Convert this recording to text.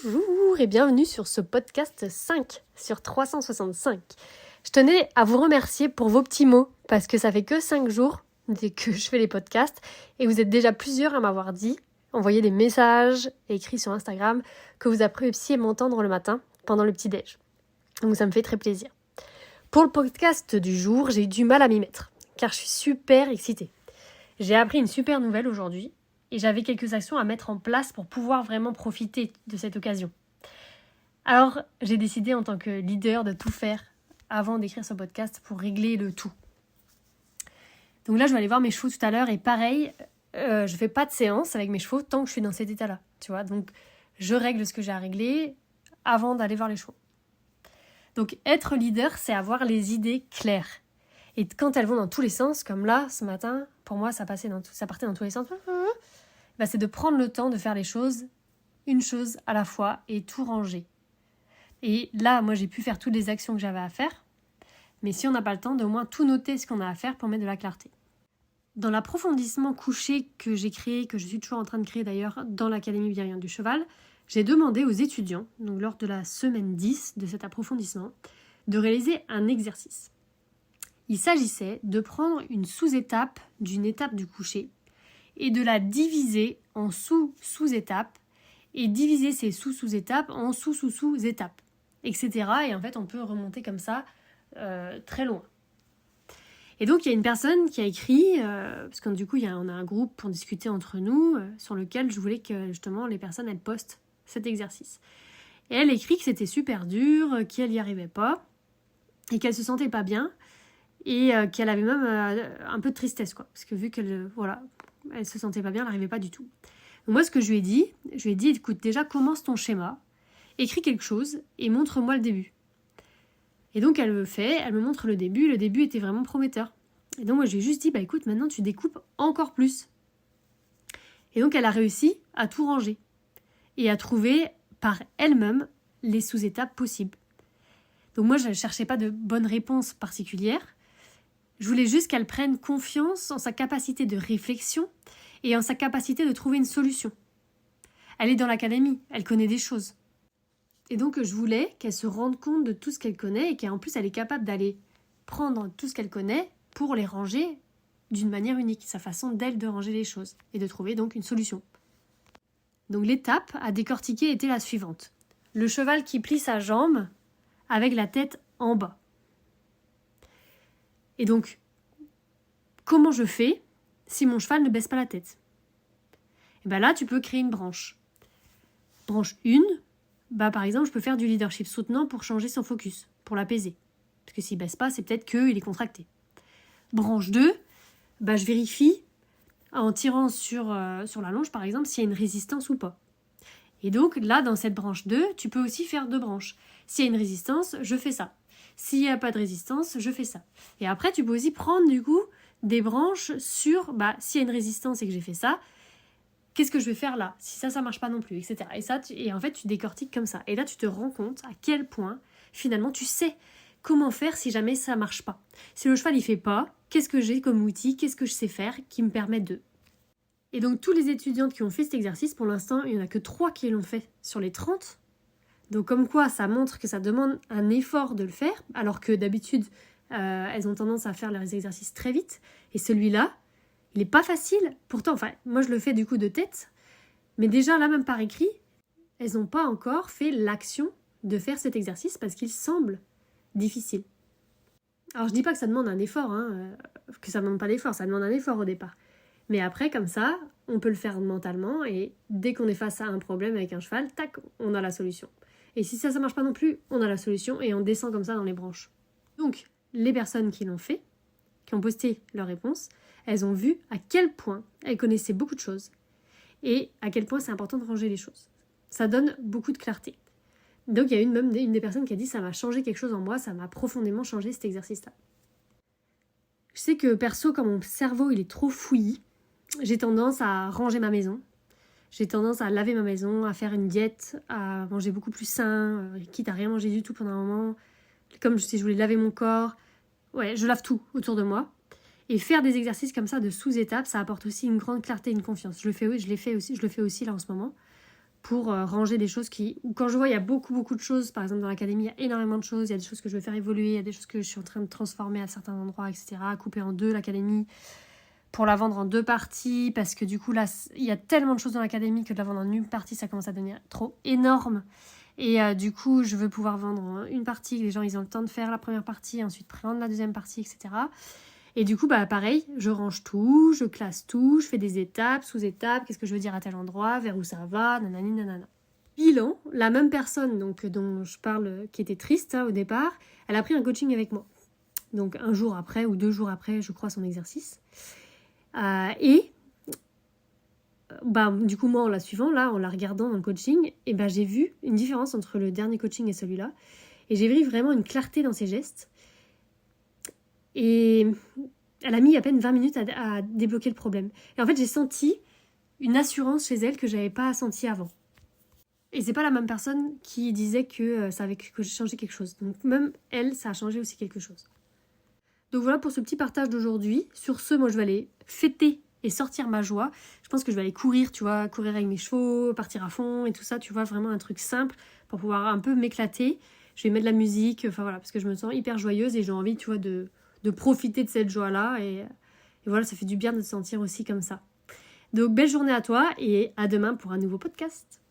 Bonjour et bienvenue sur ce podcast 5 sur 365. Je tenais à vous remercier pour vos petits mots parce que ça fait que 5 jours que je fais les podcasts et vous êtes déjà plusieurs à m'avoir dit, envoyé des messages écrits sur Instagram que vous appréciez m'entendre le matin pendant le petit-déj. Donc ça me fait très plaisir. Pour le podcast du jour, j'ai eu du mal à m'y mettre car je suis super excitée. J'ai appris une super nouvelle aujourd'hui. Et j'avais quelques actions à mettre en place pour pouvoir vraiment profiter de cette occasion. Alors, j'ai décidé en tant que leader de tout faire avant d'écrire ce podcast pour régler le tout. Donc là, je vais aller voir mes chevaux tout à l'heure et pareil, je fais pas de séance avec mes chevaux tant que je suis dans cet état-là, tu vois. Donc, je règle ce que j'ai à régler avant d'aller voir les chevaux. Donc, être leader, c'est avoir les idées claires. Et quand elles vont dans tous les sens, comme là, ce matin, pour moi, ça partait dans tous les sens. C'est de prendre le temps de faire les choses, une chose à la fois, et tout ranger. Et là, moi, j'ai pu faire toutes les actions que j'avais à faire, mais si on n'a pas le temps, de au moins tout noter ce qu'on a à faire pour mettre de la clarté. Dans l'approfondissement couché que j'ai créé, que je suis toujours en train de créer d'ailleurs dans l'Académie bienveillante du cheval, j'ai demandé aux étudiants, donc lors de la semaine 10 de cet approfondissement, de réaliser un exercice. Il s'agissait de prendre une sous-étape d'une étape du couché et de la diviser en sous-étapes et diviser ces sous-étapes en sous-étapes, etc. Et en fait, on peut remonter comme ça très loin. Et donc, il y a une personne qui a écrit, parce que du coup, on a un groupe pour discuter entre nous, sur lequel je voulais que justement les personnes, elles postent cet exercice. Et elle écrit que c'était super dur, qu'elle n'y arrivait pas, et qu'elle se sentait pas bien, et qu'elle avait même un peu de tristesse, quoi. Parce que vu qu'elle, elle se sentait pas bien, elle n'arrivait pas du tout. Donc moi, ce que je lui ai dit, écoute, déjà, commence ton schéma, écris quelque chose et montre-moi le début. Et donc, elle me montre le début était vraiment prometteur. Et donc, moi, je lui ai juste dit, écoute, maintenant, tu découpes encore plus. Et donc, elle a réussi à tout ranger et à trouver par elle-même les sous-étapes possibles. Donc moi, je ne cherchais pas de bonne réponse particulière. Je voulais juste qu'elle prenne confiance en sa capacité de réflexion et en sa capacité de trouver une solution. Elle est dans l'académie, elle connaît des choses. Et donc je voulais qu'elle se rende compte de tout ce qu'elle connaît et qu'en plus elle est capable d'aller prendre tout ce qu'elle connaît pour les ranger d'une manière unique, sa façon d'elle de ranger les choses et de trouver donc une solution. Donc l'étape à décortiquer était la suivante. Le cheval qui plie sa jambe avec la tête en bas. Et donc, comment je fais si mon cheval ne baisse pas la tête ? Et là, tu peux créer une branche. Branche 1, par exemple, je peux faire du leadership soutenant pour changer son focus, pour l'apaiser. Parce que s'il ne baisse pas, c'est peut-être qu'il est contracté. Branche 2, je vérifie en tirant sur la longe, par exemple, s'il y a une résistance ou pas. Et donc, là, dans cette branche 2, tu peux aussi faire 2 branches. S'il y a une résistance, je fais ça. S'il n'y a pas de résistance, je fais ça. Et après, tu peux aussi prendre du coup des branches sur, s'il y a une résistance et que j'ai fait ça, qu'est-ce que je vais faire là ? Si ça ne marche pas non plus, etc. Et en fait, tu décortiques comme ça. Et là, tu te rends compte à quel point, finalement, tu sais comment faire si jamais ça ne marche pas. Si le cheval ne fait pas, qu'est-ce que j'ai comme outil ? Qu'est-ce que je sais faire qui me permet de... Et donc, tous les étudiantes qui ont fait cet exercice, pour l'instant, il n'y en a que 3 qui l'ont fait sur les 30. Donc comme quoi, ça montre que ça demande un effort de le faire, alors que d'habitude, elles ont tendance à faire leurs exercices très vite. Et celui-là, il n'est pas facile. Pourtant, moi je le fais du coup de tête, mais déjà là, même par écrit, elles n'ont pas encore fait l'action de faire cet exercice parce qu'il semble difficile. Alors je dis pas que ça demande un effort, que ça ne demande pas d'effort, ça demande un effort au départ. Mais après, comme ça, on peut le faire mentalement et dès qu'on est face à un problème avec un cheval, tac, on a la solution. Et si ça ne marche pas non plus, on a la solution et on descend comme ça dans les branches. Donc, les personnes qui l'ont fait, qui ont posté leurs réponses, elles ont vu à quel point elles connaissaient beaucoup de choses et à quel point c'est important de ranger les choses. Ça donne beaucoup de clarté. Donc, il y a une des personnes qui a dit « ça m'a changé quelque chose en moi, ça m'a profondément changé cet exercice-là ». Je sais que perso, quand mon cerveau il est trop fouillis, j'ai tendance à ranger ma maison. J'ai tendance à laver ma maison, à faire une diète, à manger beaucoup plus sain, quitte à rien manger du tout pendant un moment. Comme si je voulais laver mon corps. Ouais, je lave tout autour de moi. Et faire des exercices comme ça de sous-étapes, ça apporte aussi une grande clarté et une confiance. Je le fais aussi là en ce moment. pour ranger des choses ou quand je vois il y a beaucoup de choses, par exemple dans l'académie il y a énormément de choses, il y a des choses que je veux faire évoluer, il y a des choses que je suis en train de transformer à certains endroits, etc. Couper en deux l'académie pour la vendre en 2 parties, parce que du coup là il y a tellement de choses dans l'académie que de la vendre en une partie ça commence à devenir trop énorme. Et du coup je veux pouvoir vendre en une partie, que les gens ils ont le temps de faire la première partie, ensuite prendre la deuxième partie, etc. Et du coup, pareil, je range tout, je classe tout, je fais des étapes, sous-étapes, qu'est-ce que je veux dire à tel endroit, vers où ça va, nanani, nanana. Bilan, la même personne donc, dont je parle, qui était triste au départ, elle a pris un coaching avec moi. Donc 1 jour après ou 2 jours après, je crois, son exercice. Du coup, moi, en la suivant, là, en la regardant dans le coaching, j'ai vu une différence entre le dernier coaching et celui-là. Et j'ai vu vraiment une clarté dans ses gestes. Et elle a mis à peine 20 minutes à débloquer le problème. Et en fait, j'ai senti une assurance chez elle que j'avais pas sentie avant. Et c'est pas la même personne qui disait que ça avait changé quelque chose. Donc même elle, ça a changé aussi quelque chose. Donc voilà pour ce petit partage d'aujourd'hui. Sur ce, moi je vais aller fêter et sortir ma joie. Je pense que je vais aller courir, tu vois, courir avec mes chevaux, partir à fond et tout ça, tu vois, vraiment un truc simple pour pouvoir un peu m'éclater. Je vais mettre de la musique, enfin voilà, parce que je me sens hyper joyeuse et j'ai envie, tu vois, de profiter de cette joie-là. Et voilà, ça fait du bien de se sentir aussi comme ça. Donc belle journée à toi et à demain pour un nouveau podcast.